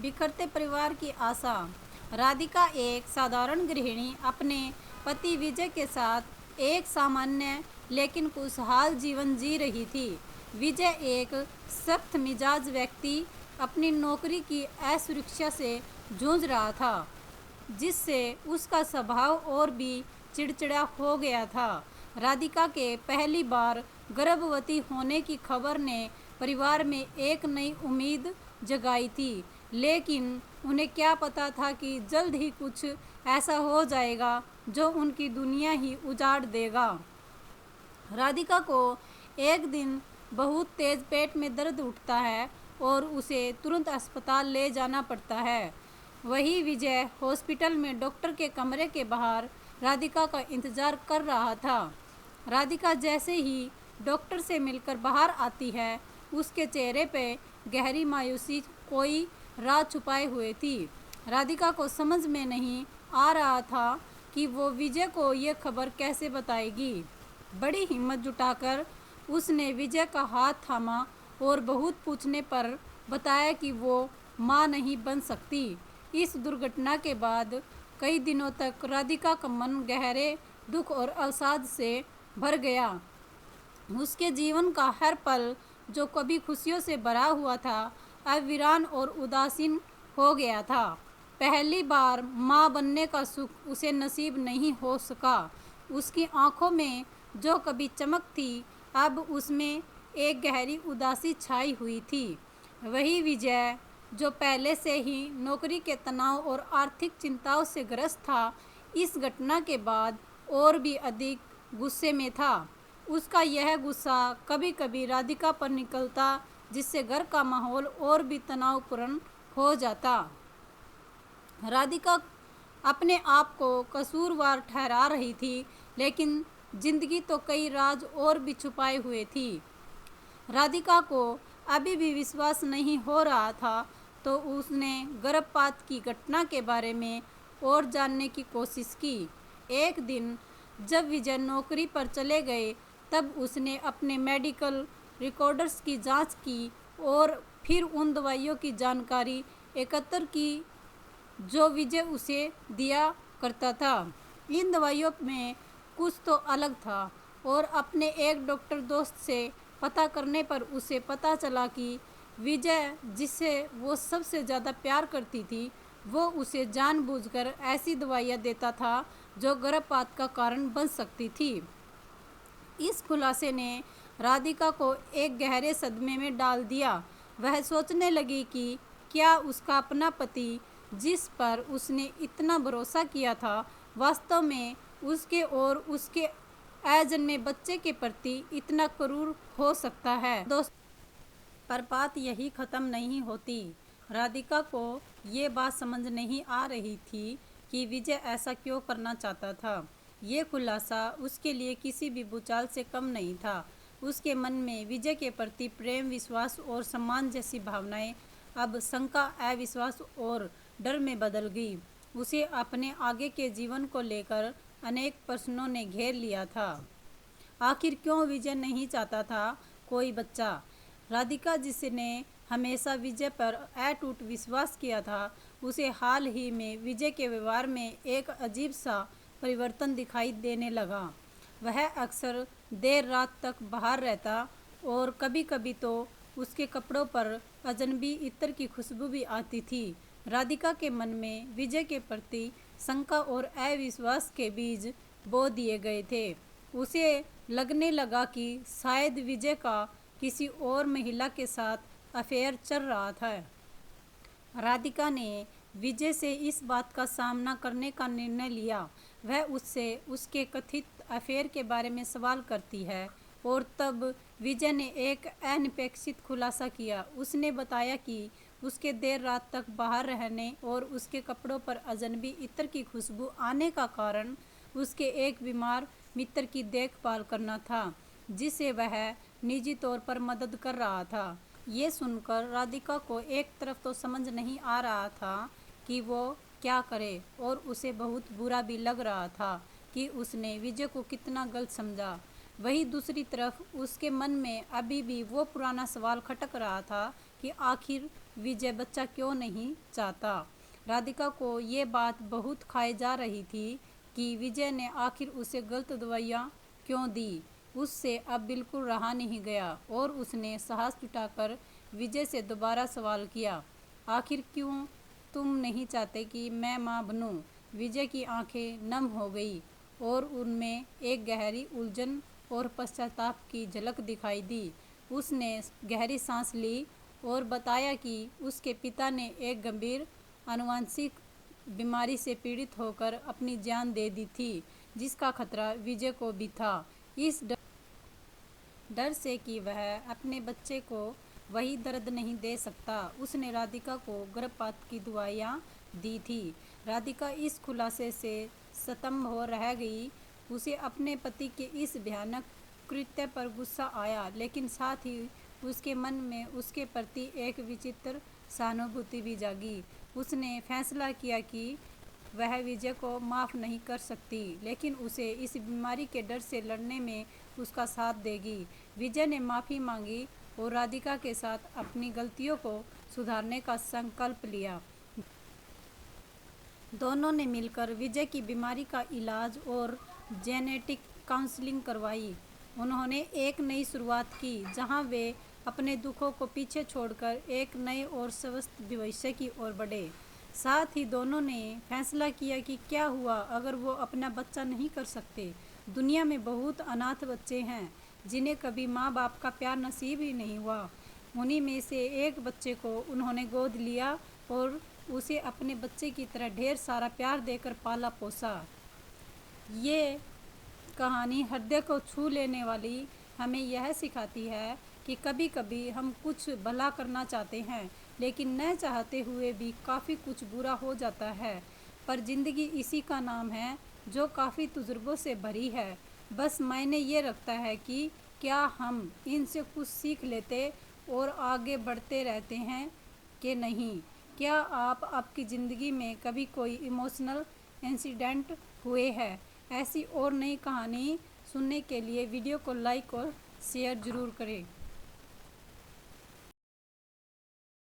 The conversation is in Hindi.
बिखरते परिवार की आशा। राधिका एक साधारण गृहिणी अपने पति विजय के साथ एक सामान्य लेकिन खुशहाल जीवन जी रही थी। विजय एक सख्त मिजाज व्यक्ति अपनी नौकरी की असुरक्षा से जूझ रहा था, जिससे उसका स्वभाव और भी चिड़चिड़ा हो गया था। राधिका के पहली बार गर्भवती होने की खबर ने परिवार में एक नई उम्मीद जगाई थी, लेकिन उन्हें क्या पता था कि जल्द ही कुछ ऐसा हो जाएगा जो उनकी दुनिया ही उजाड़ देगा। राधिका को एक दिन बहुत तेज पेट में दर्द उठता है और उसे तुरंत अस्पताल ले जाना पड़ता है। वही विजय हॉस्पिटल में डॉक्टर के कमरे के बाहर राधिका का इंतजार कर रहा था। राधिका जैसे ही डॉक्टर से मिलकर बाहर आती है, उसके चेहरे पे गहरी मायूसी कोई राज छुपाए हुए थी। राधिका को समझ में नहीं आ रहा था कि वो विजय को ये खबर कैसे बताएगी। बड़ी हिम्मत जुटाकर उसने विजय का हाथ थामा और बहुत पूछने पर बताया कि वो माँ नहीं बन सकती। इस दुर्घटना के बाद कई दिनों तक राधिका का मन गहरे दुख और अवसाद से भर गया। उसके जीवन का हर पल, जो कभी खुशियों से भरा हुआ था, अब वीरान और उदासीन हो गया था। पहली बार माँ बनने का सुख उसे नसीब नहीं हो सका। उसकी आंखों में जो कभी चमक थी, अब उसमें एक गहरी उदासी छाई हुई थी। वही विजय, जो पहले से ही नौकरी के तनाव और आर्थिक चिंताओं से ग्रस्त था, इस घटना के बाद और भी अधिक गुस्से में था। उसका यह गुस्सा कभी कभी राधिका पर निकलता, जिससे घर का माहौल और भी तनावपूर्ण हो जाता। राधिका अपने आप को कसूरवार ठहरा रही थी, लेकिन जिंदगी तो कई राज और भी छुपाए हुए थी। राधिका को अभी भी विश्वास नहीं हो रहा था, तो उसने गर्भपात की घटना के बारे में और जानने की कोशिश की। एक दिन जब विजय नौकरी पर चले गए, तब उसने अपने मेडिकल रिकॉर्ड्स की जांच की और फिर उन दवाइयों की जानकारी एकत्र की जो विजय उसे दिया करता था। इन दवाइयों में कुछ तो अलग था, और अपने एक डॉक्टर दोस्त से पता करने पर उसे पता चला कि विजय, जिसे वो सबसे ज़्यादा प्यार करती थी, वो उसे जानबूझकर ऐसी दवाइयाँ देता था जो गर्भपात का कारण बन सकती थी। इस खुलासे ने राधिका को एक गहरे सदमे में डाल दिया। वह सोचने लगी कि क्या उसका अपना पति, जिस पर उसने इतना भरोसा किया था, वास्तव में उसके और उसके अजन्मे बच्चे के प्रति इतना क्रूर हो सकता है। दोस्त, पर बात यही ख़त्म नहीं होती। राधिका को ये बात समझ नहीं आ रही थी कि विजय ऐसा क्यों करना चाहता था। ये खुलासा उसके लिए किसी भी भूचाल से कम नहीं था। उसके मन में विजय के प्रति प्रेम, विश्वास और सम्मान जैसी भावनाएं अब शंका, अविश्वास और डर में बदल गई। उसे अपने आगे के जीवन को लेकर अनेक प्रश्नों ने घेर लिया था। आखिर क्यों विजय नहीं चाहता था कोई बच्चा? राधिका, जिसने हमेशा विजय पर अटूट विश्वास किया था, उसे हाल ही में विजय के व्यवहार में एक अजीब सा परिवर्तन दिखाई देने लगा। वह अक्सर देर रात तक बाहर रहता और कभी कभी तो उसके कपड़ों पर अजनबी इत्र की खुशबू भी आती थी। राधिका के मन में विजय के प्रति शंका और अविश्वास के बीज बो दिए गए थे। उसे लगने लगा कि शायद विजय का किसी और महिला के साथ अफेयर चल रहा था। राधिका ने विजय से इस बात का सामना करने का निर्णय लिया। वह उससे उसके कथित अफेयर के बारे में सवाल करती है, और तब विजय ने एक अनपेक्षित खुलासा किया। उसने बताया कि उसके देर रात तक बाहर रहने और उसके कपड़ों पर अजनबी इत्र की खुशबू आने का कारण उसके एक बीमार मित्र की देखभाल करना था, जिसे वह निजी तौर पर मदद कर रहा था। ये सुनकर राधिका को एक तरफ तो समझ नहीं आ रहा था कि वो क्या करे, और उसे बहुत बुरा भी लग रहा था कि उसने विजय को कितना गलत समझा। वहीं दूसरी तरफ उसके मन में अभी भी वो पुराना सवाल खटक रहा था कि आखिर विजय बच्चा क्यों नहीं चाहता। राधिका को ये बात बहुत खाई जा रही थी कि विजय ने आखिर उसे गलत दवाइयाँ क्यों दी। उससे अब बिल्कुल रहा नहीं गया और उसने साहस जुटाकर विजय से दोबारा सवाल किया, आखिर क्यों तुम नहीं चाहते कि मैं माँ बनूं? विजय की आंखें नम हो गई और उनमें एक गहरी उलझन और पश्चाताप की झलक दिखाई दी। उसने गहरी सांस ली और बताया कि उसके पिता ने एक गंभीर आनुवंशिक बीमारी से पीड़ित होकर अपनी जान दे दी थी, जिसका खतरा विजय को भी था। इस डर से कि वह अपने बच्चे को वही दर्द नहीं दे सकता, उसने राधिका को गर्भपात की दवाइयाँ दी थी। राधिका इस खुलासे से स्तंभ हो रह गई। उसे अपने पति के इस भयानक कृत्य पर गुस्सा आया, लेकिन साथ ही उसके मन में उसके प्रति एक विचित्र सहानुभूति भी जागी। उसने फैसला किया कि वह विजय को माफ़ नहीं कर सकती, लेकिन उसे इस बीमारी के डर से लड़ने में उसका साथ देगी। विजय ने माफ़ी मांगी और राधिका के साथ अपनी गलतियों को सुधारने का संकल्प लिया। दोनों ने मिलकर विजय की बीमारी का इलाज और जेनेटिक काउंसलिंग करवाई। उन्होंने एक नई शुरुआत की जहां वे अपने दुखों को पीछे छोड़कर एक नए और स्वस्थ भविष्य की ओर बढ़े। साथ ही दोनों ने फैसला किया कि क्या हुआ अगर वो अपना बच्चा नहीं कर सकते। दुनिया में बहुत अनाथ बच्चे हैं जिन्हें कभी माँ बाप का प्यार नसीब ही नहीं हुआ। उन्हीं में से एक बच्चे को उन्होंने गोद लिया और उसे अपने बच्चे की तरह ढेर सारा प्यार देकर पाला पोसा। ये कहानी हृदय को छू लेने वाली हमें यह सिखाती है कि कभी कभी हम कुछ भला करना चाहते हैं, लेकिन न चाहते हुए भी काफ़ी कुछ बुरा हो जाता है। पर ज़िंदगी इसी का नाम है जो काफ़ी तजुर्बों से भरी है। बस मायने ये रखता है कि क्या हम इनसे कुछ सीख लेते और आगे बढ़ते रहते हैं कि नहीं। क्या आपकी ज़िंदगी में कभी कोई इमोशनल इंसिडेंट हुए हैं? ऐसी और नई कहानी सुनने के लिए वीडियो को लाइक और शेयर ज़रूर करें।